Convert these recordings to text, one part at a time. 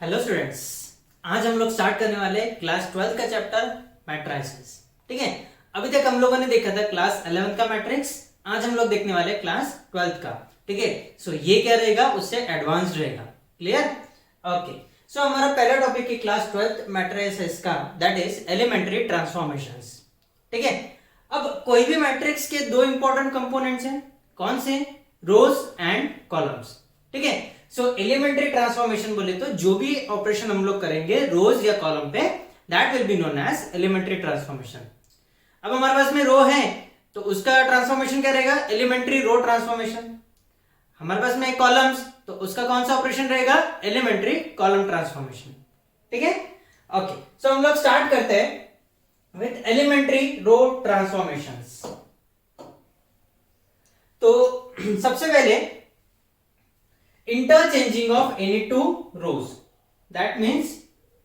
Hello students, आज हम लोग स्टार्ट करने वाले हैं क्लास 12 का चैप्टर मैट्रिसेस। ठीक है, अभी तक हम लोगों ने देखा था क्लास 11 का मैट्रिक्स। आज हम लोग देखने वाले हैं क्लास 12 का। ठीक है, सो ये क्या रहेगा, उससे एडवांस्ड रहेगा। क्लियर? ओके, सो हमारा पहला टॉपिक है क्लास 12 मैट्रिसेस का, दैट इज एलिमेंट्री ट्रांसफॉर्मेशंस। ठीक है, अब कोई भी मैट्रिक्स के दो इंपॉर्टेंट कंपोनेंट्स हैं, कौन से? रोज एंड कॉलम्स। ठीक है, सो एलिमेंट्री ट्रांसफॉर्मेशन बोले तो जो भी ऑपरेशन हम लोग करेंगे रोज या कॉलम पे, that will be known as elementary transformation. अब हमारे पास में रो है तो उसका ट्रांसफॉर्मेशन क्या रहेगा? Elementary row transformation. हमारे पास में कॉलम्स तो उसका कौन सा ऑपरेशन रहेगा? Elementary column transformation. ठीक है, ओके, सो हम लोग स्टार्ट करते हैं विथ एलिमेंट्री रो ट्रांसफॉर्मेशंस। तो सबसे पहले interchanging of any two rows, that means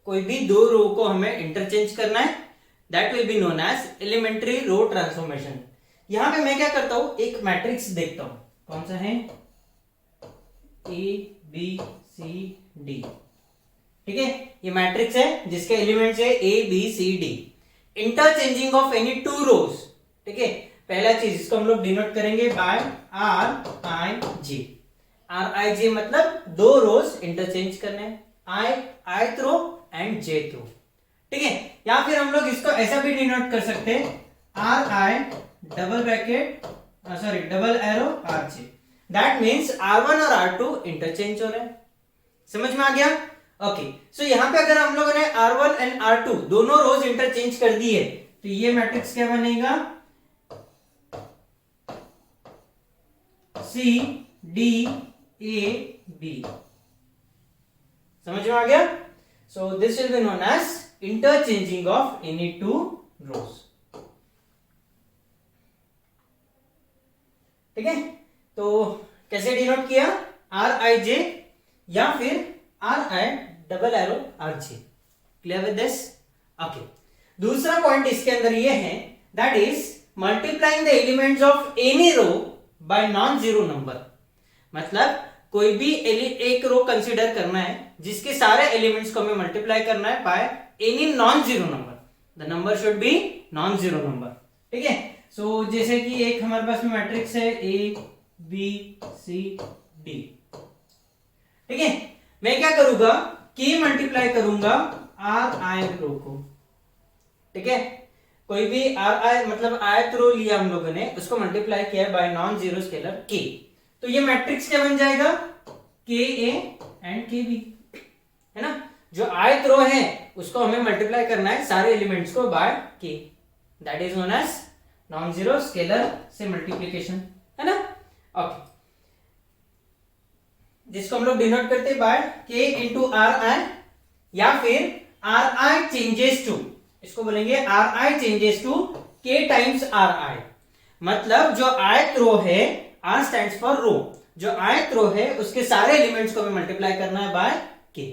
कोई भी दो रो को हमें इंटरचेंज करना है, that will be known as elementary row transformation. यहां पे मैं क्या करता हूं, एक मैट्रिक्स देखता हूं, कौन सा है? A B C D. ठीक है, ये मैट्रिक्स है जिसके एलिमेंट्स है A B C D. Interchanging of any two rows. ठीक है, पहला चीज इसको हम लोग डिनोट करेंगे by R I J. R I J मतलब दो रोज इंटरचेंज करने, आई रो एंड जे थ्रो। ठीक है, या फिर हम लोग इसको ऐसा भी डिनोट कर सकते हैं, R I double bracket sorry double arrow R J. That means R1 और R2 इंटरचेंज हो रहे हैं। समझ में आ गया? ओके, सो यहां पे अगर हम लोगों ने R1 एंड R2 दोनों रोज इंटरचेंज कर दिए तो ये मैट्रिक्स क्या बनेगा? C D A B. समझ में आ गया? So this will be known as interchanging of any two rows. ठीक है, तो कैसे डिनोट किया? आर आई जे या फिर R I double arrow R J. Clear with this? Okay, दूसरा पॉइंट इसके अंदर ये है, that is multiplying the elements of any row by non zero number. मतलब कोई भी एक रो कंसीडर करना है जिसके सारे एलिमेंट्स को हमें मल्टीप्लाई करना है by any non zero number. The number should be non zero number. ठीक है, सो जैसे कि एक हमारे पास में मैट्रिक्स है ए बी सी डी। ठीक है, मैं क्या करूंगा, के मल्टीप्लाई करूंगा आर आई रो को। ठीक है, कोई भी आर आई मतलब आयत रो लिया हम लोगों ने, उसको मल्टीप्लाई किया बाय नॉन जीरो स्केलर के, तो ये मैट्रिक्स क्या बन जाएगा? के ए एंड के बी, है ना? जो आयत रो है उसको हमें मल्टीप्लाई करना है सारे एलिमेंट्स को by K, that is known as non zero scalar से मल्टीप्लीकेशन, है ना? ओके, जिसको हम लोग डिनोट करते हैं बाय के इंटू आर आई, या फिर आर आई चेंजेस टू, इसको बोलेंगे आर आई चेंजेस टू के टाइम्स आर आई। मतलब जो आयत रो है, आर स्टैंड्स फॉर रो, जो आयत रो है उसके सारे एलिमेंट्स को हमें मल्टीप्लाई करना है बाय के।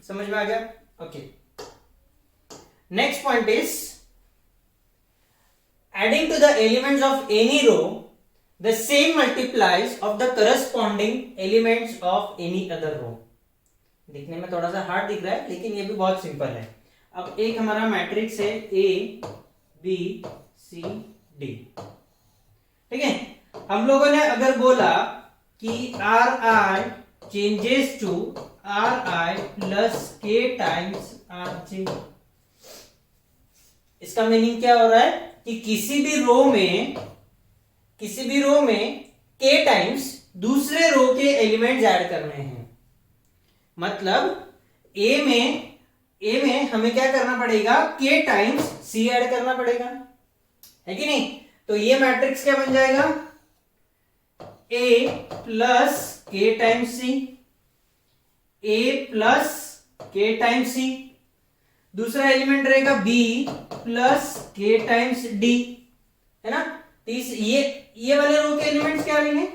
समझ में आ गया? Okay, next point is adding to the elements of any row the same multiplies of the corresponding elements of any other row. दिखने में थोड़ा सा हार्ड दिख रहा है लेकिन ये भी बहुत सिंपल है। अब एक हमारा मैट्रिक्स है ए बी सी डी। ठीक है, हम लोगों ने अगर बोला कि R I changes to R I plus K times R J, इसका मीनिंग क्या हो रहा है कि किसी भी रो में के टाइम्स दूसरे रो के एलिमेंट्स ऐड करने हैं। मतलब ए में हमें क्या करना पड़ेगा? के टाइम्स सी ऐड करना पड़ेगा, है कि नहीं? तो ये मैट्रिक्स क्या बन जाएगा? ए प्लस के टाइम्स सी, ए प्लस के टाइम्स सी। दूसरा एलिमेंट रहेगा B plus K times D, है ना? ये वाले रो के एलिमेंट्स क्या रहेंगे?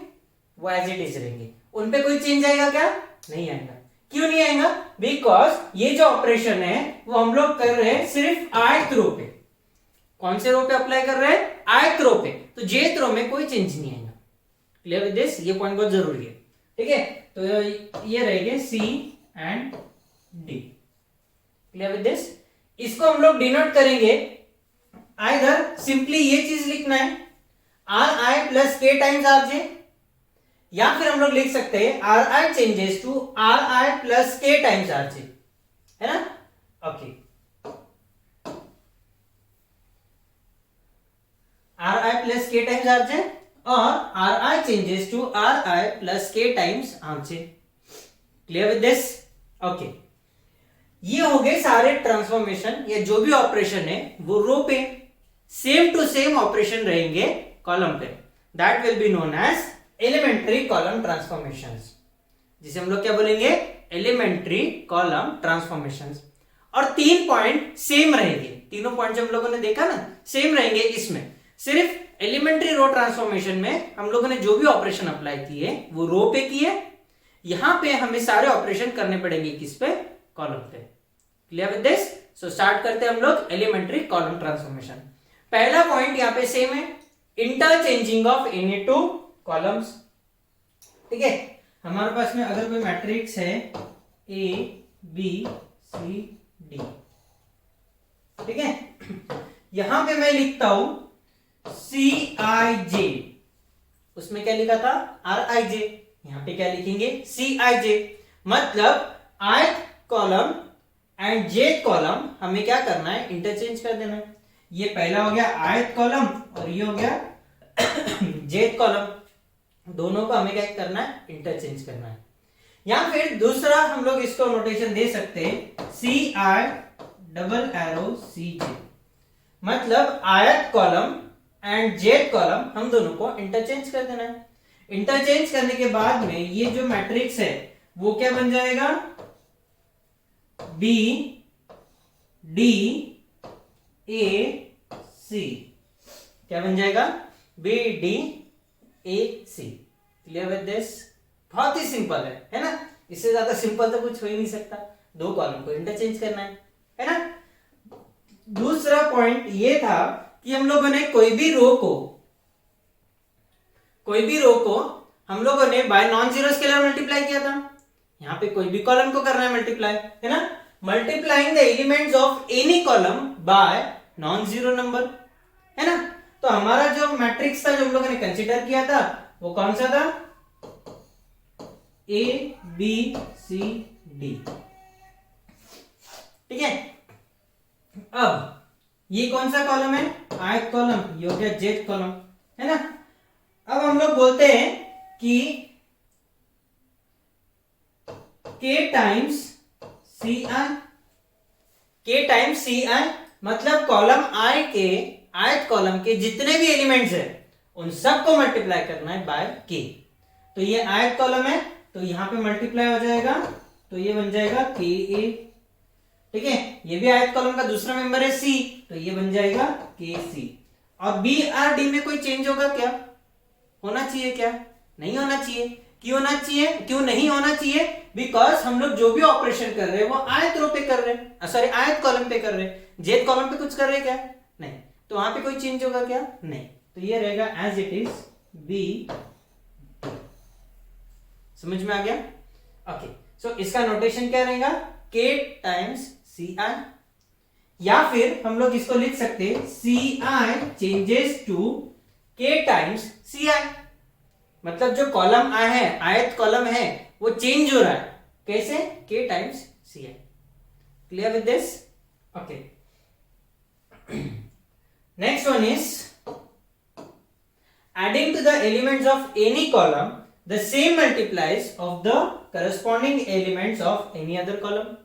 वो एज इट इज रहेंगे, उन पे कोई चेंज आएगा क्या? नहीं आएगा। क्यों नहीं आएगा? बिकॉज ये जो ऑपरेशन है वो हम लोग कर रहे हैं सिर्फ आयत रो पे। कौन से रो पे अप्लाई कर रहे हैं? आयत रो पे, तो जेथ रो में कोई चेंज नहीं आएगा। Clear with this? ये पॉइंट बहुत जरूरी है। ठीक है, तो ये रहेंगे C and D. Clear with this? इसको हम लोग डिनोट करेंगे, आइदर सिंपली ये चीज लिखना है R I plus K times R J, या फिर हम लोग लिख सकते हैं R I changes to R I plus K times R J, है ना? Okay, R I plus K times R J और R I changes to R I plus K times R J. Clear with this? Okay, ये हो गए सारे transformation, ये जो भी ऑपरेशन है वो रो पे सेम टू सेम ऑपरेशन रहेंगे कॉलम पे, that will be known as elementary column transformations, जिसे हम लोग क्या बोलेंगे? Elementary column transformations. और 3 पॉइंट सेम रहेंगे, तीनों पॉइंट जो हम लोगों ने देखा ना सेम रहेंगे। इसमें सिर्फ एलिमेंट्री रो ट्रांसफॉर्मेशन में हम लोगों ने जो भी ऑपरेशन अप्लाई किए वो रो पे किए, यहां पे हमें सारे ऑपरेशन करने पड़ेंगे किस पे? कॉलम पे। Clear with this? So start करते हैं हम लोग एलिमेंट्री कॉलम ट्रांसफॉर्मेशन। पहला पॉइंट यहां पे सेम है, interchanging of any two columns. ठीक है, हमारे पास में अगर कोई मैट्रिक्स है ए बी सी डी, ठीक है, यहां पे मैं लिखता हूं सी आई जे, उसमें क्या लिखा था? आर आई जे, यहां पे क्या लिखेंगे? सी आई जे। मतलब ith column and jth column हमें क्या करना है? इंटरचेंज कर देना है। ये पहला हो गया ith कॉलम और ये हो गया jth कॉलम, दोनों को हमें क्या करना है? इंटरचेंज करना है। या फिर दूसरा हम लोग इसको नोटेशन दे सकते हैं सी आई डबल एरो सी जे, मतलब ith column and jth column हम दोनों को इंटरचेंज कर देना है। इंटरचेंज करने के बाद में ये जो मैट्रिक्स है वो क्या बन जाएगा? बी डी ए सी, क्या बन जाएगा? B D A C. Clear with this? बहुत ही सिंपल है ना? इससे ज्यादा सिंपल तो कुछ हो ही नहीं सकता, दो कॉलम को इंटरचेंज करना है ना? दूसरा पॉइंट ये था कि हम लोगों ने कोई भी रो को हम लोगों ने bye non zero scalar multiply किया था, यहां पे कोई भी कॉलम को करना है मल्टीप्लाई, है ना? Multiplying the elements of any column by non zero number, है ना? तो हमारा जो मैट्रिक्स था जो हम लोगों ने कंसीडर किया था वो कौन सा था? A B C D. ठीक है, अब ये कौन सा कॉलम है? ith कॉलम, ये हो गया jth कॉलम, है ना? अब हम लोग बोलते हैं कि k टाइम्स सी आई, मतलब कॉलम i के ith कॉलम के जितने भी एलिमेंट्स हैं उन सबको मल्टीप्लाई करना है बाय k। तो ये ith कॉलम है तो यहां पे मल्टीप्लाई हो जाएगा, तो ये बन जाएगा के ए। ठीक है, ये भी ith कॉलम का दूसरा मेंबर है c, तो ये बन जाएगा के सी। और बी आर डी में कोई चेंज होगा क्या? होना चाहिए क्या? नहीं होना चाहिए। क्यों होना चाहिए? क्यों नहीं होना चाहिए? बिकॉज हम लोग जो भी ऑपरेशन कर रहे हैं वो ith रो पे कर रहे हैं, सॉरी ith कॉलम पे कर रहे हैं, jth कॉलम पे कुछ कर रहे हैं क्या? नहीं। तो वहां पे कोई चेंज होगा क्या? नहीं। तो ये रहेगा एज इट इज बी। समझ में आ गया? ओके, सो इसका नोटेशन क्या रहेगा? k टाइम्स सी आई, या फिर हम लोग इसको लिख सकते हैं C I changes to k times C I, मतलब जो कॉलम आई है, ith कॉलम है, वो चेंज हो रहा है। कैसे? k times C I. Clear with this? Okay, next one is adding to the elements of any column the same multiplies of the corresponding elements of any other column.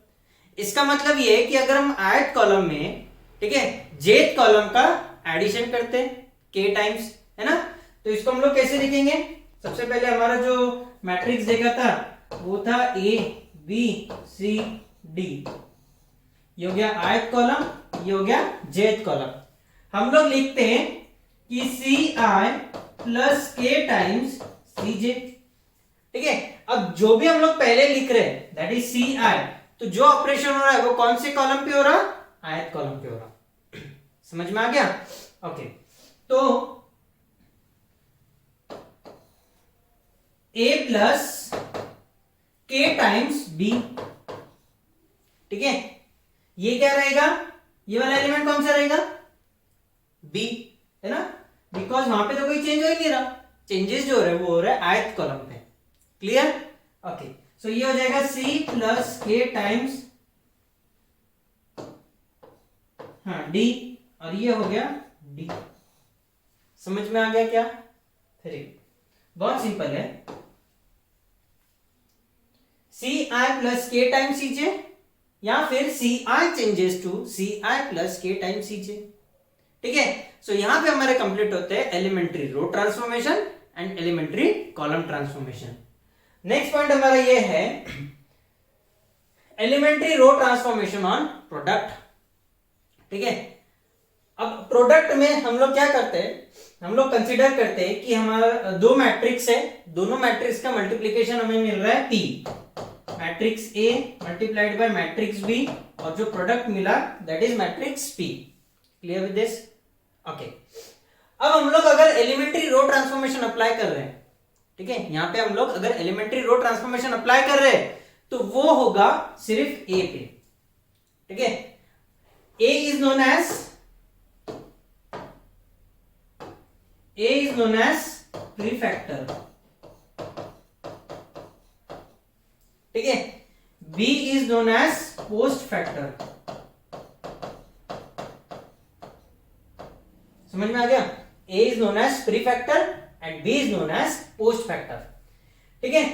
इसका मतलब ये है कि अगर हम ith कॉलम में, ठीक है, jth कॉलम का एडिशन करते हैं k टाइम्स, है ना? तो इसको हम लोग कैसे लिखेंगे? सबसे पहले हमारा जो मैट्रिक्स देखा था वो था ए बी सी डी, ये हो गया ith कॉलम, ये हो गया jth कॉलम। हम लोग लिखते हैं कि सी I plus K times C J. ठीक है, अब जो भी हम लोग पहले लिख रहे हैं दैट इज सी आई, तो जो ऑपरेशन हो रहा है वो कौन से कॉलम पे हो रहा? ith कॉलम पे हो रहा। समझ में आ गया? ओके, तो a plus k times b। ठीक है, ये क्या रहेगा, ये वाला एलिमेंट कौन सा रहेगा, b, है ना, बिकॉज वहां पे तो कोई चेंज हो ही नहीं रहा, चेंजेस जो हो रहा है वो हो रहा है ith कॉलम पे। क्लियर, ओके, सो ये हो जाएगा c प्लस k टाइम्स हाँ d, और ये हो गया d। समझ में आ गया क्या, वेरी बहुत सिंपल है। सी I plus K time C J, या फिर C I changes to C I plus K time C J. ठीक है, सो यहां पे हमारे कंप्लीट होते हैं elementary row transformation and elementary column transformation. Next point हमारा ये है elementary row transformation on product. ठीक है, अब प्रोडक्ट में हम लोग क्या करते हैं, हम लोग कंसीडर करते हैं कि हमारा दो मैट्रिक्स है, दोनों मैट्रिक्स का मल्टीप्लीकेशन हमें मिल रहा है p, matrix A multiplied by matrix B, और जो प्रोडक्ट मिला that is matrix P। Clear with this, okay. अब हम लोग अगर एलिमेंट्री रो ट्रांसफॉर्मेशन अप्लाई कर रहे हैं, ठीक है, यहां पे हम लोग अगर एलिमेंट्री रो ट्रांसफॉर्मेशन अप्लाई कर रहे हैं तो वो होगा सिर्फ A पे। ठीक है, A is known as prefactor। ठीक है, B is known as post factor। समझ में आ गया, A is known as prefactor and B is known as post factor। ठीक है,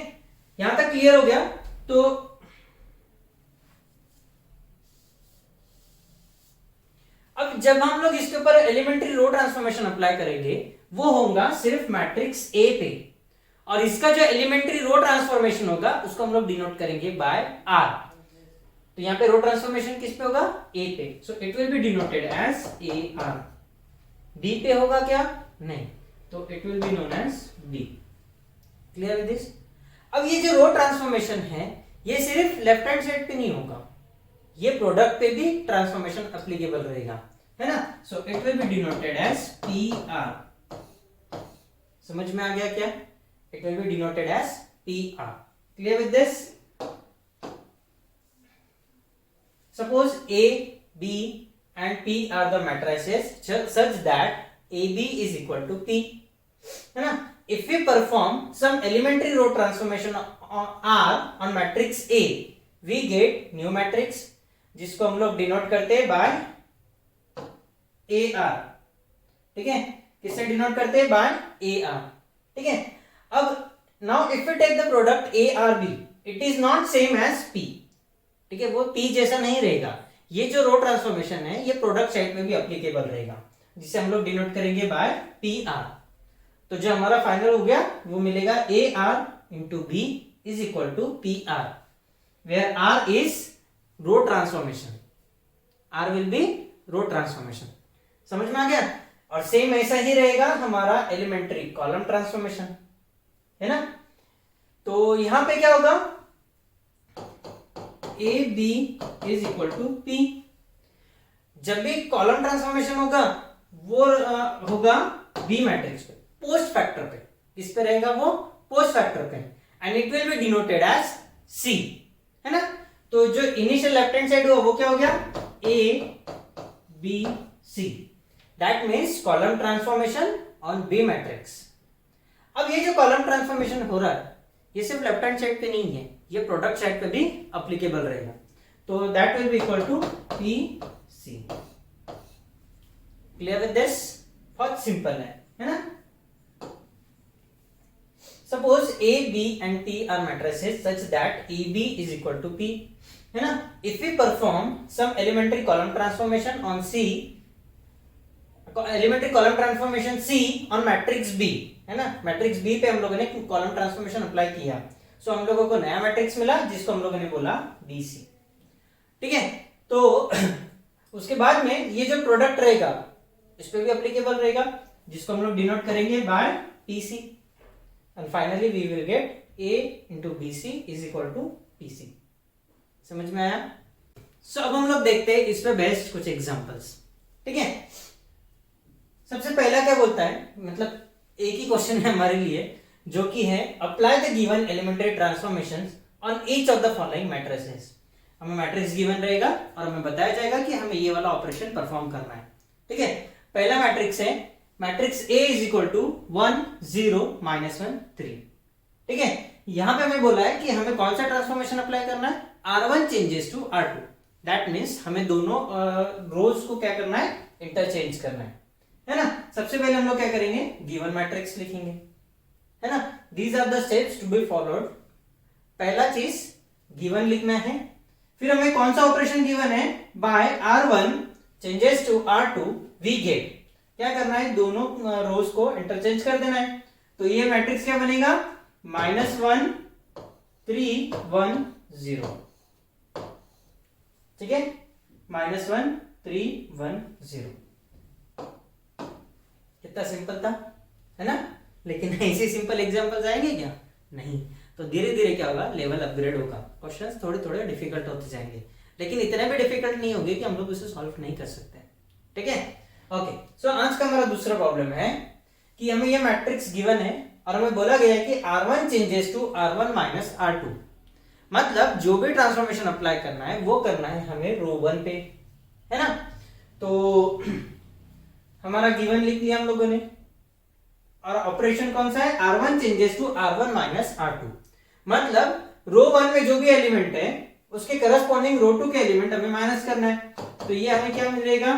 यहां तक क्लियर हो गया। तो अब जब हम लोग इसके ऊपर एलिमेंट्री रो ट्रांसफॉर्मेशन अप्लाई करेंगे वो होगा सिर्फ मैट्रिक्स A पे, और इसका जो एलिमेंट्री रो ट्रांसफॉर्मेशन होगा उसको हम लोग डिनोट करेंगे बाय R। तो यहां पे रो ट्रांसफॉर्मेशन किस पे होगा, A पे, so it will be denoted as AR। B पे होगा क्या, नहीं, तो it will be known as B। Clear with this. अब ये जो रो ट्रांसफॉर्मेशन है ये सिर्फ लेफ्ट हैंड साइड पे नहीं होगा, ये प्रोडक्ट पे भी ट्रांसफॉर्मेशन एप्लीकेबल रहेगा, है ना, so it will be denoted as PR। समझ में आ गया क्या, it will be denoted as PR। Clear with this. Suppose A, B and P are the matrices such that AB is equal to P, है ना। If we perform some elementary row transformation on R on matrix A, we get new matrix जिसको हम लोग denote करते हैं bye AR। ठीक है, किससे डिनोट करते हैं, बाय AR। ठीक है, अब now if we take the product ARB, it is not same as P। ठीक है, वो P जैसा नहीं रहेगा। ये जो रो ट्रांसफॉर्मेशन है ये प्रोडक्ट साइड में भी एप्लीकेबल रहेगा, जिसे हम लोग डिनोट करेंगे बाय PR। तो जो हमारा फाइनल हो गया वो मिलेगा AR into B is equal to PR, where R is row transformation, R will be row transformation. समझ में आ गया। और सेम ऐसा ही रहेगा हमारा एलिमेंट्री कॉलम ट्रांसफॉर्मेशन, है ना। तो यहां पे क्या होगा, AB is equal to P। जब भी कॉलम ट्रांसफॉर्मेशन होगा वो होगा B मैट्रिक्स पे, पोस्ट फैक्टर पे। किस पे रहेगा वो, पोस्ट फैक्टर पे, and it will be denoted as C, है ना। तो जो इनिशियल लेफ्ट हैंड साइड हुआ वो क्या हो गया, A B C, that means column transformation on B matrix. अब ये जो कॉलम ट्रांसफॉर्मेशन हो रहा है ये सिर्फ लेफ्ट हैंड साइड पे नहीं है, ये प्रोडक्ट साइड पे भी अप्लीकेबल रहेगा। तो that will be equal to PC। Clear with this, बहुत सिंपल है ना। Suppose A, B and P are matrices such that AB is equal to P, है ना। If we perform some elementary column transformation on C, elementary column transformation C on matrix B, है ना, matrix B पे हम लोगों ने column transformation apply किया, सो हम लोगों को नया मैट्रिक्स मिला जिसको हम लोगों ने बोला BC। ठीक है, तो उसके बाद में ये जो प्रोडक्ट रहेगा इस पे भी एप्लीकेबल रहेगा, जिसको हम लोग डिनोट करेंगे by PC, and finally we will get A into BC is equal to PC। समझ में आया। सो अब हम लोग देखते हैं इस पे बेस्ड कुछ एग्जांपल्स। ठीक है, सबसे पहला क्या बोलता है, मतलब एक ही क्वेश्चन है हमारे लिए, जो कि है apply the given elementary transformations on each of the following matrices. हमें मैट्रिक्स गिवन रहेगा और हमें बताया जाएगा कि हमें ये वाला ऑपरेशन परफॉर्म करना है। ठीक है, पहला मैट्रिक्स है matrix A is equal to 1 0 -1 3। ठीक है, यहां पे हमें बोला है कि हमें कौन सा ट्रांसफॉर्मेशन अप्लाई करना है, R1 changes to R2। That means हमें दोनों रोज को क्या करना है, इंटरचेंज करना है ना। सबसे पहले हम लोग क्या करेंगे, गिवन मैट्रिक्स लिखेंगे, है ना। These are the steps to be followed. पहला चीज गिवन लिखना है, फिर हमें कौन सा ऑपरेशन गिवन है, by R1 changes to R2 we get, क्या करना है, दोनों रोज को इंटरचेंज कर देना है। तो ये मैट्रिक्स क्या बनेगा, -1 3 1 0। ठीक है, -1 3 1 0। कितना सिंपल था, है ना। लेकिन ऐसे सिंपल एग्जांपल्स आएंगे क्या, नहीं। तो धीरे धीरे क्या होगा, लेवल अपग्रेड होगा, क्वेश्चंस थोड़े थोड़े डिफिकल्ट होते जाएंगे, लेकिन इतने भी डिफिकल्ट नहीं होंगे कि हम लोग उसे सॉल्व नहीं कर सकते। ठीक है, ओके। सो आज का हमारा दूसरा प्रॉब्लम है कि हमें ये मैट्रिक्स गिवन है और हमें बोला गया है कि R1 changes to R1 minus R2, मतलब जो भी ट्रांसफॉर्मेशन अप्लाई करना है वो करना है हमें रो 1 पे, है ना। तो हमारा गिवन लिख दिया हम लोगों ने, और ऑपरेशन कौन सा है, R1 changes to R1 minus R2, मतलब रो 1 में जो भी एलिमेंट है उसके करस्पॉन्डिंग रो 2 के एलिमेंट हमें माइनस करना है। तो ये हमें क्या मिलेगा,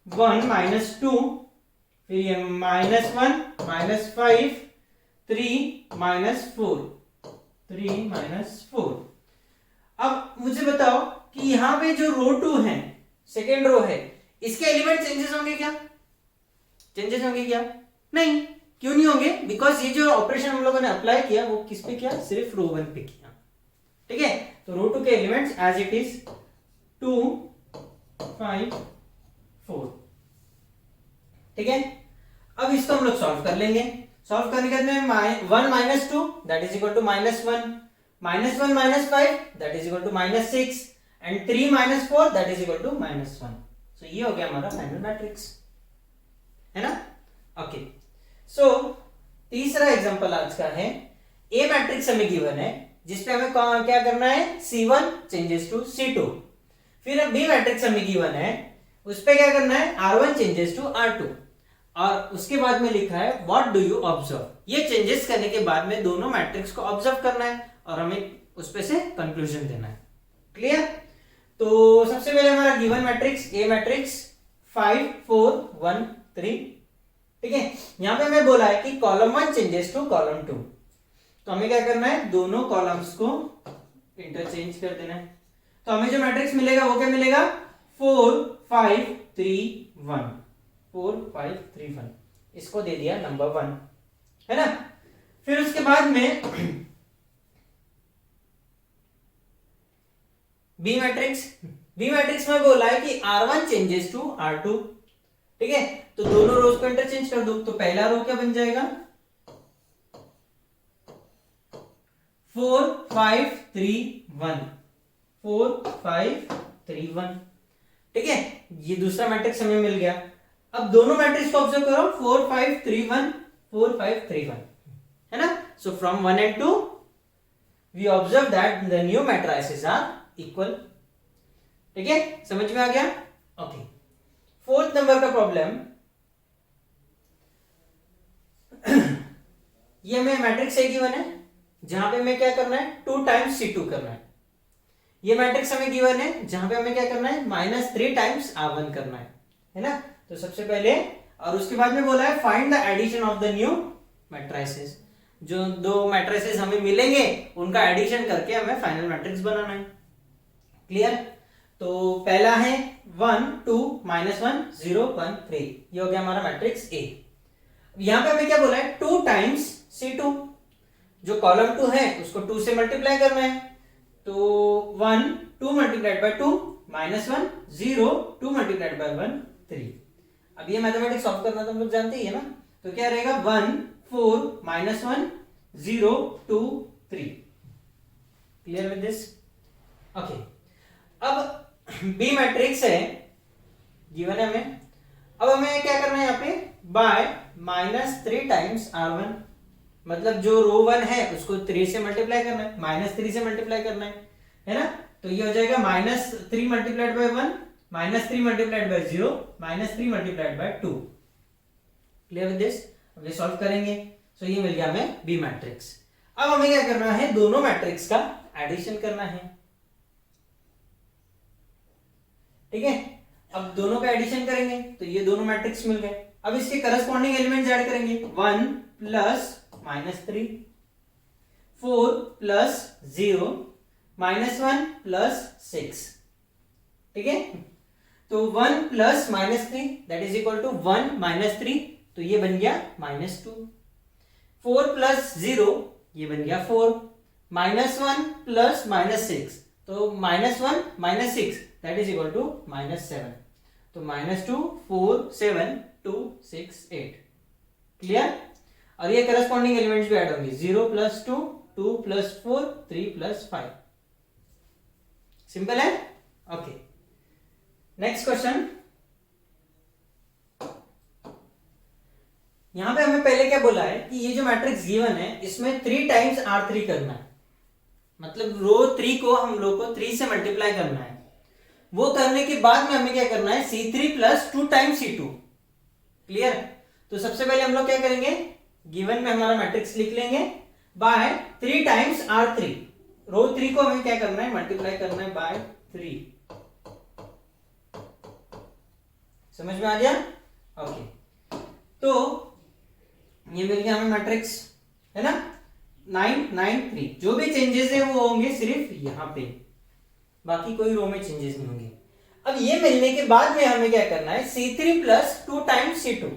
1 -2, फिर ये -1 -5 3 -4 3 -4। अब मुझे बताओ कि यहां पे जो रो 2 है, सेकेंड रो है, इसके एलिमेंट चेंजेस होंगे क्या, चेंजेस होंगे क्या, नहीं। क्यों नहीं होंगे, बिकॉज ये जो ऑपरेशन हम लोगों ने अप्लाई किया वो किस पे किया, सिर्फ रो 1 पे किया। ठीक है, तो रो 2 के एलिमेंट्स एज इट इज 2 5 4। ठीक है, अब इसको हम लोग सॉल्व कर लेंगे। सॉल्व करने के बाद में 1 -2 that is equal to -1 -1 -5 that is equal to -6 and 3 -4 that is equal to -1। सो ये हो गया हमारा फाइनल मैट्रिक्स, है ना। ओके, सो तीसरा एग्जांपल आज का है, ए मैट्रिक्स हमें गिवन है जिसपे हमें क्या करना है, C1 चेंजेस टू C2। फिर बी मैट्रिक्स हमें गिवन है, उस पे क्या करना है, R1 चेंजेस टू R2, और उसके बाद में लिखा है व्हाट डू यू ऑब्जर्व। ये चेंजेस करने के बाद में दोनों मैट्रिक्स को ऑब्जर्व करना है और हमें उस पे से कंक्लूजन देना है। क्लियर। तो सबसे पहले हमारा गिवन मैट्रिक्स ए मैट्रिक्स 5 4 1 3। ठीक है, यहां पे हमें बोला है कि कॉलम 1 चेंजेस टू कॉलम 2, तो हमें क्या करना है, दोनों कॉलम्स को इंटरचेंज कर देना है। तो हमें जो मैट्रिक्स मिलेगा वो क्या मिलेगा, 4 5 3 1 4 5 3 1। इसको दे दिया नंबर 1, है ना। फिर उसके बाद में बी मैट्रिक्स में बोला है कि R1 चेंजेस टू R2। ठीक है, तो दोनों रोज को इंटरचेंज कर दो। तो पहला रो क्या बन जाएगा, 4 5 3 1 4 5 3 1। ठीक है, ये दूसरा मैट्रिक्स हमें मिल गया। अब दोनों मैट्रिक्स को ऑब्जर्व करो, 4 5 3 1 4 5 3 1, है ना। So from 1 and 2 we observe that the new matrices are equal. ठीक है, समझ में आ गया। ओके, फोर्थ नंबर का प्रॉब्लम, ये हमें मैट्रिक्स ए गिवन है जहां पे हमें क्या करना है, 2 टाइम्स C2 करना है। ये मैट्रिक्स हमें गिवन है जहां पे हमें क्या करना है, -3 टाइम्स R1 करना है ना। तो सबसे पहले, और उसके बाद में बोला है find the addition of the new matrices. जो दो मैट्रिसेस हमें मिलेंगे उनका एडिशन करके हमें फाइनल मैट्रिक्स बनाना है। क्लियर। तो पहला है 1 2 -1 0 1 3, ये हो गया हमारा मैट्रिक्स ए। यहां पे हमें क्या बोला है, 2 टाइम्स C2, जो कॉलम 2 है उसको 2 से मल्टीप्लाई करना है। तो 1 2 मल्टीप्लाइड बाय 2 -1 0 2 मल्टीप्लाइड बाय 1 3। अब ये मैथमेटिक्स सॉल्व करना तो हम लोग जानते ही है ना। तो क्या रहेगा, 1 4 -1 0 2 3। Clear with this. ओके, अब बी मैट्रिक्स है गिवन है हमें। अब हमें क्या करना है यहाँ पे, बाय -3 टाइम्स R1। मतलब जो रो 1 है उसको 3 से मल्टीप्लाई करना है, -3 से मल्टीप्लाई करना है ना। तो ये हो जाएगा -3 multiplied by 1, -3 multiplied by 0, -3 multiplied by 2। Clear with this? अब ये सॉल्व करेंगे। सो ये मिल गया हमें बी मैट्रिक्स। अब हमें क्या करना है, दोनों मैट्रिक्स का एडिशन करना है। ठीक है, अब दोनों का एडिशन करेंगे तो ये दोनों मैट्रिक्स मिल गए। अब इसके करस्पॉन्डिंग एलिमेंट्स ऐड करेंगे, 1 प्लस -3, 4 प्लस 0, -1 प्लस 6। ठीक है, तो 1 plus -3 that is equal to 1 -3, तो ये बन गया -2। 4 प्लस 0 ये बन गया 4, -1 प्लस -6, तो -1 -6 दैट इज इक्वल टू -7। तो -2 4 7 2 6 8। क्लियर? और ये करस्पॉन्डिंग एलिमेंट्स भी ऐड होंगे, 0 प्लस 2, 2 प्लस 4, 3 प्लस 5। सिंपल है? Okay, next question. यहां पे हमें पहले क्या बोला है कि ये जो मैट्रिक्स गिवन है इसमें 3 टाइम्स R3 करना है, मतलब रो 3 को हम लोग को 3 से मल्टीप्लाई करना है। वो करने के बाद में हमें क्या करना है, C3 plus 2 times C2। Clear? तो सबसे पहले हम लोग क्या करेंगे, गिवन में हमारा मैट्रिक्स लिख लेंगे बाय 3 टाइम्स R3। रो 3 को हमें क्या करना है, मल्टीप्लाई करना है बाय 3। समझ में आ गया? ओके, तो ये मिल गया हमें मैट्रिक्स, है ना, 9 9 3। जो भी चेंजेस है वो होंगे सिर्फ यहां पे, बाकी कोई रो में चेंजेस नहीं होंगे। अब ये मिलने के बाद में हमें क्या करना है, C3 plus 2 times C2,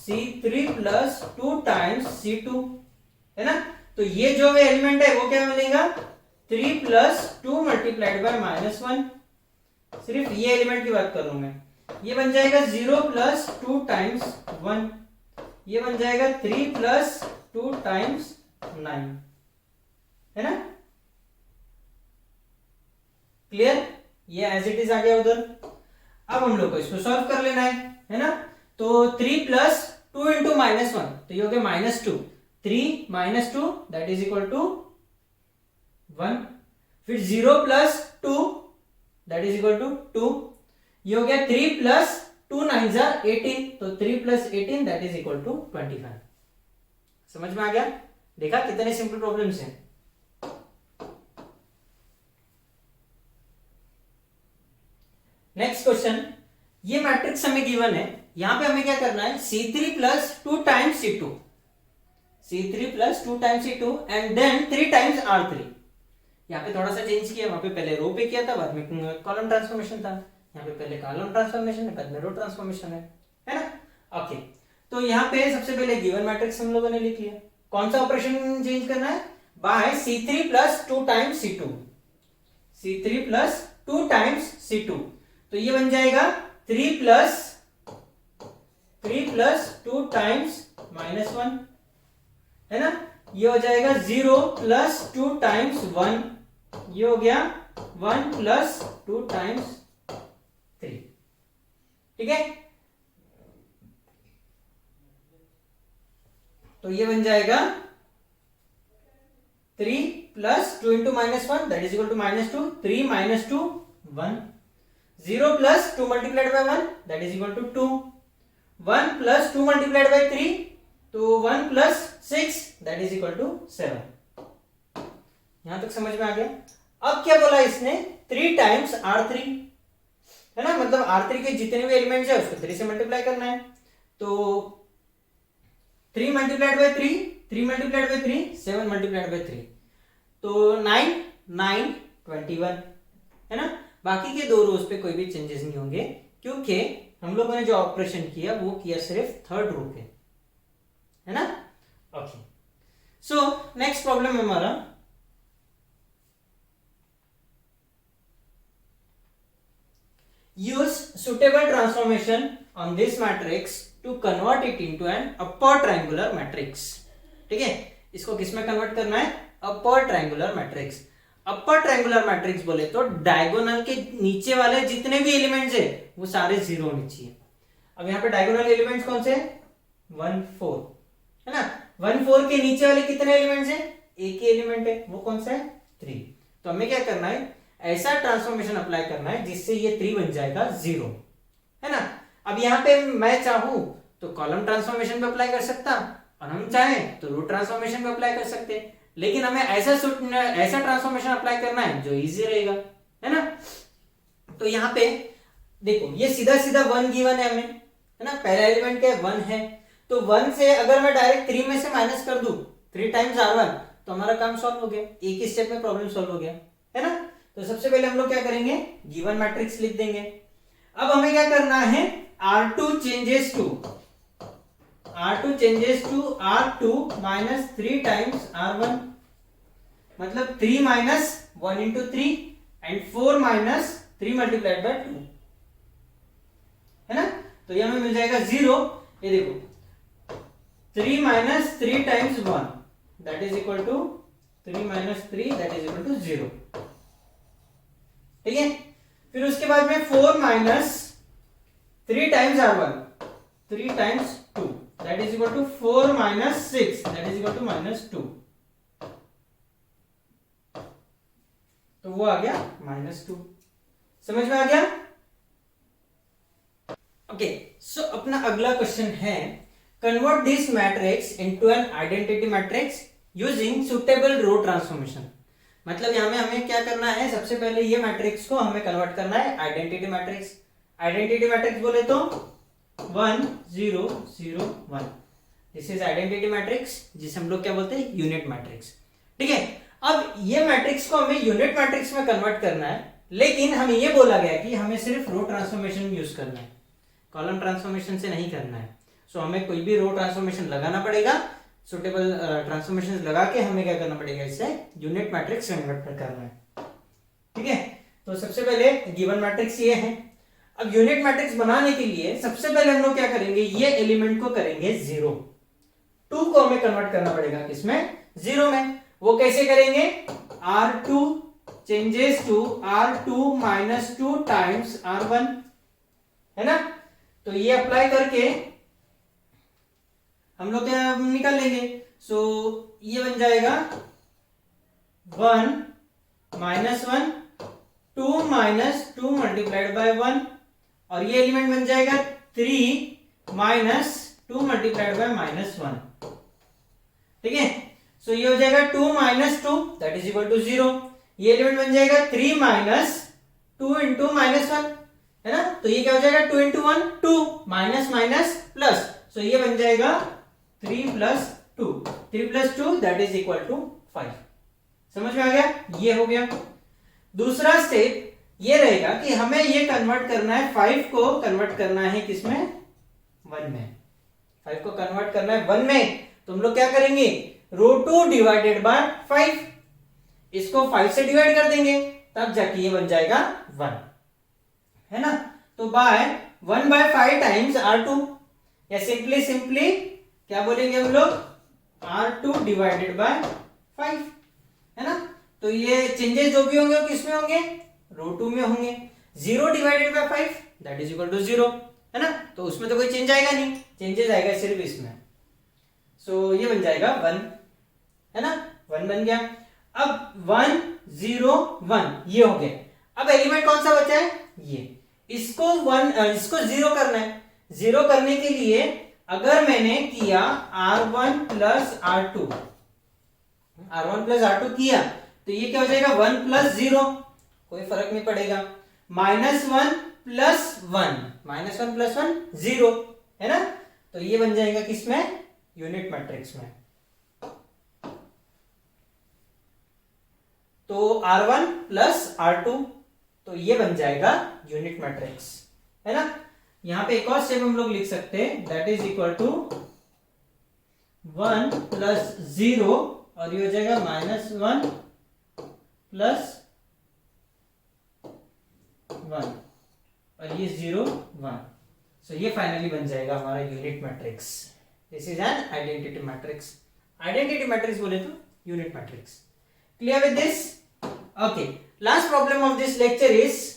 C3 plus 2 times C2, है ना। तो ये जो एलिमेंट है वो क्या मिलेगा, 3 प्लस 2 मल्टीप्लाइड बाय -1। सिर्फ ये एलिमेंट की बात कर रहा हूं मैं। ये बन जाएगा 0 प्लस 2 टाइम्स 1, ये बन जाएगा 3 प्लस 2 टाइम्स 9, है ना। क्लियर? ये एज इट इज आ गया उधर। अब हम लोग को इसको सॉल्व कर लेना है ना। तो 3 प्लस 2 इंटू -1, तो ये हो गया -2, 3 -2 दैट इज इक्वल टू 1। फिर 0 plus 2 that is equal to 2। ये हो गया 3 प्लस 2 9 18, तो 3 plus 18 that is equal to 25। समझ में आ गया? देखा कितने सिंपल प्रॉब्लम्स हैं। नेक्स्ट क्वेश्चन, ये मैट्रिक्स हमें गिवन है, यहां पे हमें क्या करना है, C3 plus 2 times C2, C3 plus 2 times C2 and then 3 times R3। यहाँ पे थोड़ा सा चेंज किया, वहां पे पहले रो पे किया था, बाद में कॉलम ट्रांसफॉर्मेशन था। यहाँ पे पहले कॉलम ट्रांसफॉर्मेशन है, बाद में रो ट्रांसफॉर्मेशन है ना। ओके, तो यहाँ पे सबसे पहले गिवन मैट्रिक्स हम लोगों ने लिख लिया। कौन सा ऑपरेशन चेंज करना है, by C3 plus 2 times C2, C3 plus 2 times C2, तो ये बन जाएगा 3 प्लस 2 टाइम्स -1, है ना। ये हो जाएगा 0 प्लस 2 टाइम्स 1, ये हो गया 1 प्लस 2 टाइम्स 3। ठीक है, तो ये बन जाएगा 3 plus 2 into -1 that is equal to -2, 3 -2 1, 0 plus 2 multiplied by 1 that is equal to 2, 1 plus 2 multiplied by 3, तो 1 plus 6 that is equal to 7। यहां तक समझ में आ गया? अब क्या बोला इसने, 3 टाइम्स R3, है ना, मतलब R3 के जितने भी एलिमेंट्स है उसको 3 से मल्टीप्लाई करना है। तो 3 multiplied by 3, 3 multiplied by 3, 7 multiplied by 3, तो 9 9 21, है ना। बाकी के दो रोज पे कोई भी चेंजेस नहीं होंगे, क्योंकि हम लोगों ने जो ऑपरेशन किया वो किया सिर्फ थर्ड रो पे, है ना। ओके, सो नेक्स्ट प्रॉब्लम है हमारा, use suitable transformation on this matrix to convert it into an upper triangular matrix। ठीक है, इसको किसमें कन्वर्ट करना है, अपर ट्रायंगुलर मैट्रिक्स। अपर ट्रायंगुलर मैट्रिक्स बोले तो डायगोनल के नीचे वाले जितने भी एलिमेंट्स है वो सारे 0 होने चाहिए। अब यहाँ पे डायगोनल एलिमेंट्स कौन से, 1 4, है ना। 1 4 के नीचे वाले कितने एलिमेंट्स हैं? एक ही एलिमेंट है, वो कौन सा है? 3। तो हमें क्या करना है, ऐसा ट्रांसफॉर्मेशन अप्लाई करना है जिससे ये 3 बन जाएगा 0, है ना। अब यहाँ पे मैं चाहूं तो कॉलम ट्रांसफॉर्मेशन पे अप्लाई कर सकता, और हम चाहें तो रो ट्रांसफॉर्मेशन पे अप्लाई कर सकते, लेकिन हमें ऐसा ट्रांसफॉर्मेशन अप्लाई करना है जो इजी रहेगा, है ना। तो यहाँ पे देखो ये सीधा सीधा 1 गिवन है हमें, है ना। पहला एलिमेंट क्या है? 1 है। तो 1 से अगर मैं डायरेक्ट 3 में से माइनस कर दूं, 3 टाइम्स R1, तो हमारा काम सॉल्व हो गया, एक ही स्टेप में प्रॉब्लम सॉल्व हो गया, है ना। तो सबसे पहले हम लोग क्या करेंगे, गिवन मैट्रिक्स लिख देंगे। अब हमें क्या करना है, R2 changes to R2 minus 3 times R1, मतलब 3 minus 1 into 3 and 4 minus 3 multiplied by 2, है ना। तो ये हमें मिल जाएगा 0। ये देखो 3 minus 3 times 1 that is equal to 3 minus 3 that is equal to 0, ठीक है। फिर उसके बाद में 4 minus 3 times R1, 3 times 2 that is equal to 4 minus 6 that is equal to minus 2, तो वो आ गया माइनस 2। समझ में आ गया? ओके, सो अपना अगला क्वेश्चन है, convert this matrix into an identity matrix using suitable row transformation. मतलब यहां में हमें क्या करना है, सबसे पहले ये मैट्रिक्स को हमें कन्वर्ट करना है आइडेंटिटी मैट्रिक्स। आइडेंटिटी मैट्रिक्स बोले तो 1 0 0 1, दिस इज आइडेंटिटी मैट्रिक्स, जिसे हम लोग क्या बोलते हैं, यूनिट मैट्रिक्स, ठीक है। अब ये मैट्रिक्स को हमें यूनिट मैट्रिक्स में कन्वर्ट करना है, लेकिन हमें ये बोला गया कि हमें सिर्फ रो ट्रांसफॉर्मेशन यूज करना है, कॉलम ट्रांसफॉर्मेशन से नहीं करना है। सो हमें कोई भी रो ट्रांसफॉर्मेशन लगाना पड़ेगा, सुटेबल ट्रांसफॉर्मेशन लगा के हमें क्या करना पड़ेगा, इससे यूनिट मैट्रिक्स कन्वर्ट करना है, ठीक है। तो सबसे पहले गिवन मैट्रिक्स ये है। अब यूनिट मैट्रिक्स बनाने के लिए सबसे पहले हम लोग क्या करेंगे, ये एलिमेंट को करेंगे 0, 2 को हमें कन्वर्ट करना पड़ेगा किसमें, 0 में। वो कैसे करेंगे, R2 changes to R2 minus 2 times R1, है ना। तो ये अप्लाई करके हम लोग क्या निकाल लेंगे, सो ये बन जाएगा 1 माइनस 1 2 माइनस 2 मल्टीप्लाइड बाय 1, और ये एलिमेंट बन जाएगा 3 माइनस 2 मल्टीप्लाइड बाय माइनस 1, ठीक है। सो ये हो जाएगा 2 minus 2 that is equal to 0। ये एलिमेंट बन जाएगा 3 माइनस 2 इंटू माइनस 1, है ना। तो ये क्या हो जाएगा 2 into 1 2 minus minus plus, so ये बन जाएगा 3 plus 2, 3 plus 2 that is equal to 5। समझ में आ गया? ये हो गया। दूसरा स्टेप ये रहेगा कि हमें ये कन्वर्ट करना है, 5 को कन्वर्ट करना है किसमें, 1 में। 5 को कन्वर्ट करना है 1 में, तो हम लोग क्या करेंगे, रो 2 डिवाइडेड बाय 5, इसको 5 से डिवाइड कर देंगे, तब जाके ये बन जाएगा 1, है ना। तो बाय 1 बाय 5 टाइम्स R2, या सिंपली क्या बोलेंगे हम लोग, R2 डिवाइडेड बाय 5, है ना। तो ये चेंजेस जो भी होंगे वो किसमें होंगे, रो 2 में होंगे। 0 divided by 5 that is equal to 0, है ना। तो उसमें तो कोई चेंज आएगा नहीं, चेंजेस आएगा सिर्फ इसमें। सो ये बन जाएगा 1, है ना, 1 बन गया। अब 1 0 1 ये हो गया। अब एलिमेंट कौन सा बचा है, ये, इसको 0 करना है। 0 करने के लिए अगर मैंने किया R1 प्लस R2 किया, तो ये क्या हो जाएगा 1 प्लस 0, कोई फर्क नहीं पड़ेगा, माइनस 1 प्लस 1 0, है ना। तो ये बन जाएगा किसमें, यूनिट मैट्रिक्स में। तो R1 प्लस R2, तो ये बन जाएगा यूनिट मैट्रिक्स, है ना। यहां पे एक और स्टेप हम लोग लिख सकते हैं, that is equal to 1 plus 0, और ये हो जाएगा माइनस 1 प्लस 1, और ये 0 1। सो ये फाइनली बन जाएगा हमारा unit matrix. This is an identity matrix. Identity matrix बोले तो unit matrix. Clear with this? Okay, last problem of this lecture is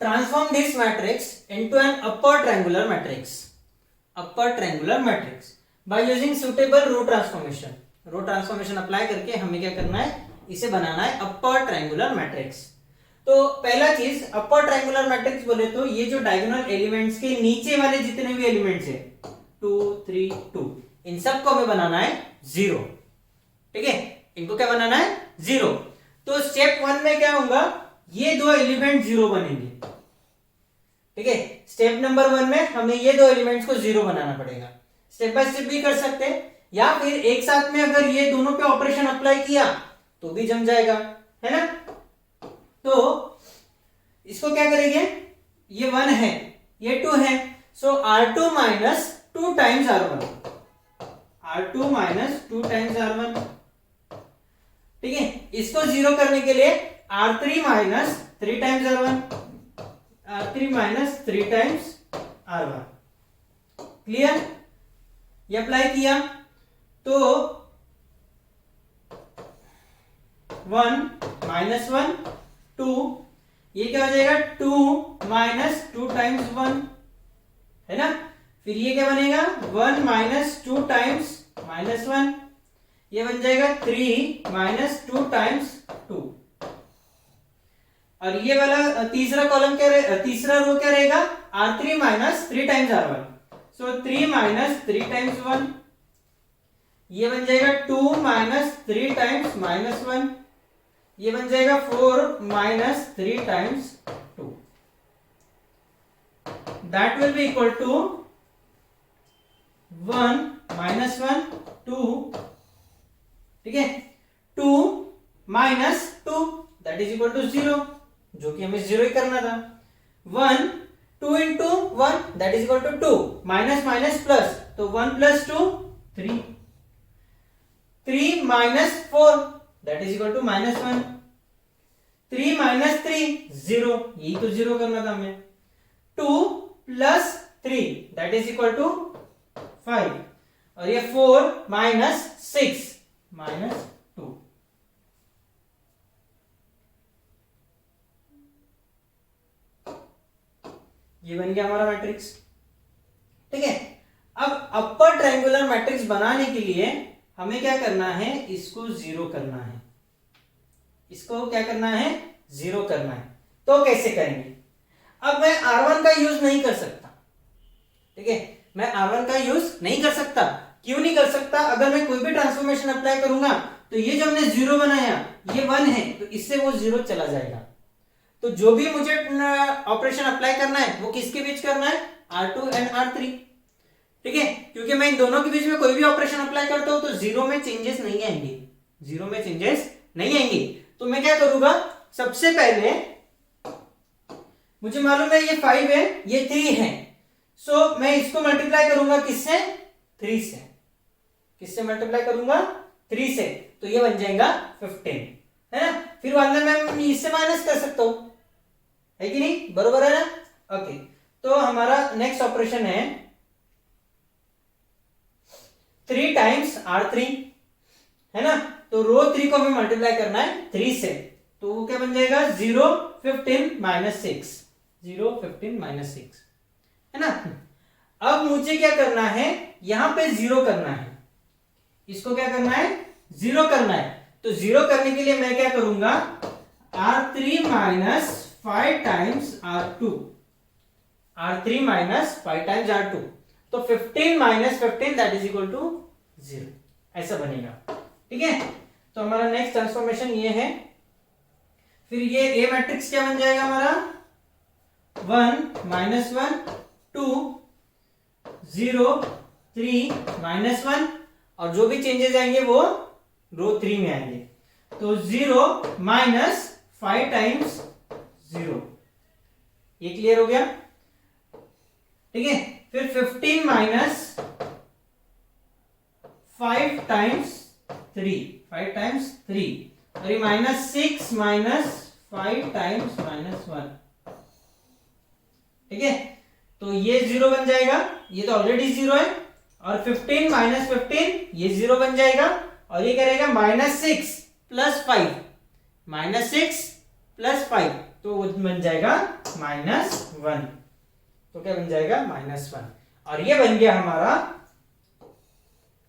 transform this matrix into an upper triangular matrix. Upper triangular matrix by using suitable row transformation. Row transformation apply करके हमें क्या करना है, इसे बनाना है अपर triangular matrix. तो पहला चीज, अपर ट्रायंगुलर मैट्रिक्स बोले तो ये जो डायगोनल एलिमेंट्स के नीचे वाले जितने भी एलिमेंट्स है 2 3 2, इन सबको हमें बनाना है 0। ठीक है, इनको क्या बनाना है 0। तो स्टेप 1 में क्या होगा, ये दो एलिमेंट 0 बनेंगे। ठीक है, स्टेप नंबर 1 में हमें ये दो एलिमेंट्स को 0 बनाना पड़ेगा। स्टेप बाय स्टेप भी कर सकते हैं, या फिर एक साथ में अगर ये दोनों पे ऑपरेशन अप्लाई किया तो भी जम जाएगा, है ना। तो इसको क्या करेंगे, ये 1 है, ये 2 है, सो R2 minus 2 times R1, R2 minus 2 times R1। ठीक है, इसको 0 करने के लिए R3 minus 3 times R1, R3 minus 3 times R1। Clear, ये अप्लाई किया तो 1 माइनस 1 2, ये क्या हो जाएगा 2 माइनस 2 टाइम्स 1, है ना। फिर ये क्या बनेगा 1 माइनस 2 टाइम्स माइनस 1, ये बन जाएगा 3 माइनस 2 टाइम्स 2। और ये वाला तीसरा कॉलम क्या रहेगा, तीसरा रो क्या रहेगा R3 माइनस 3 टाइम्स R1, सो 3 माइनस 3 टाइम्स 1, ये बन जाएगा 2 माइनस 3 टाइम्स माइनस 1, ये बन जाएगा 4 minus 3 times 2। That will be equal to 1 minus 1 2। ठीक है, 2 minus 2 that is equal to 0, जो कि हमें 0 ही करना था। 1 2 into 1 that is equal to 2, minus minus plus, तो 1 plus 2 3, 3 minus 4 that is equal to minus 1, 3 minus 3 0, यही तो 0 करना था हमें। 2 plus 3 that is equal to 5, और ये 4 माइनस 6 माइनस 2। ये बन गया हमारा मैट्रिक्स। ठीक है, अब अपर ट्रायंगुलर मैट्रिक्स बनाने के लिए हमें क्या करना है, इसको 0 करना है, इसको क्या करना है 0 करना है। तो कैसे करेंगे, अब मैं R1 का यूज नहीं कर सकता। ठीक है, मैं R1 का यूज नहीं कर सकता। क्यों नहीं कर सकता, अगर मैं कोई भी ट्रांसफॉर्मेशन अप्लाई करूंगा तो ये जो हमने 0 बनाया ये 1 है, तो इससे वो 0 चला जाएगा। तो जो भी मुझे ऑपरेशन अप्लाई करना है वो किसके बीच करना है, R2 एंड R3। ठीक है, क्योंकि मैं इन दोनों के बीच में कोई भी ऑपरेशन अप्लाई करता हूं तो 0 में चेंजेस नहीं आएंगे, 0 में चेंजेस नहीं आएंगे। तो मैं क्या करूंगा, सबसे पहले मुझे मालूम है ये 5 है, ये 3 है, सो मैं इसको मल्टीप्लाई करूंगा किससे, 3 से। किससे मल्टीप्लाई करूंगा, 3 से, तो ये बन जाएगा 15, है ना। फिर बाद में मैं इससे माइनस कर सकता हूं, है कि नहीं, बरोबर है ना। ओके, तो हमारा नेक्स्ट ऑपरेशन है 3 टाइम्स R3, है ना। तो रो 3 को हमें मल्टीप्लाई करना है 3 से, तो वो क्या बन जाएगा 0 15 माइनस 6, 0 15 माइनस 6, है ना। अब मुझे क्या करना है, यहां पे 0 करना है, इसको क्या करना है 0 करना है। तो 0 करने के लिए मैं क्या करूंगा, R3 minus 5 times R2, R3 minus 5 times R2, तो 15 minus 15 that is equal to 0, ऐसा बनेगा। ठीक है, तो हमारा नेक्स्ट ट्रांसफॉर्मेशन ये है। फिर ये ए मैट्रिक्स क्या बन जाएगा हमारा, 1 माइनस 1 2 0 3 माइनस 1, और जो भी चेंजेस आएंगे वो रो 3 में आएंगे। तो 0 माइनस 5 टाइम्स 0, ये क्लियर हो गया। ठीक है, फिर 15 माइनस 5 टाइम्स 3, 5 टाइम्स 3, और ये माइनस 6 माइनस 5 टाइम्स माइनस 1। ठीक है, तो ये 0 बन जाएगा, ये तो ऑलरेडी 0 है, और 15 माइनस 15 ये 0 बन जाएगा, और ये क्या रहेगा माइनस 6 प्लस 5, माइनस 6 प्लस 5, तो वो बन जाएगा -1, तो क्या बन जाएगा -1। और ये बन गया हमारा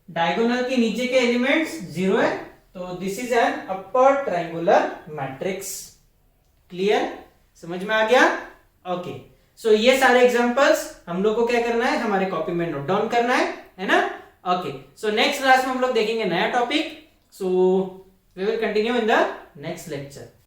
डायगोनल के नीचे के एलिमेंट्स 0 है, तो this is an upper triangular matrix. Clear, समझ में आ गया? ओके, सो ये सारे एग्जांपल्स हम लोग को क्या करना है, हमारे कॉपी में नोट डाउन करना है ना? ओके, सो नेक्स्ट क्लास में हम लोग देखेंगे नया topic, so we will continue in the next lecture.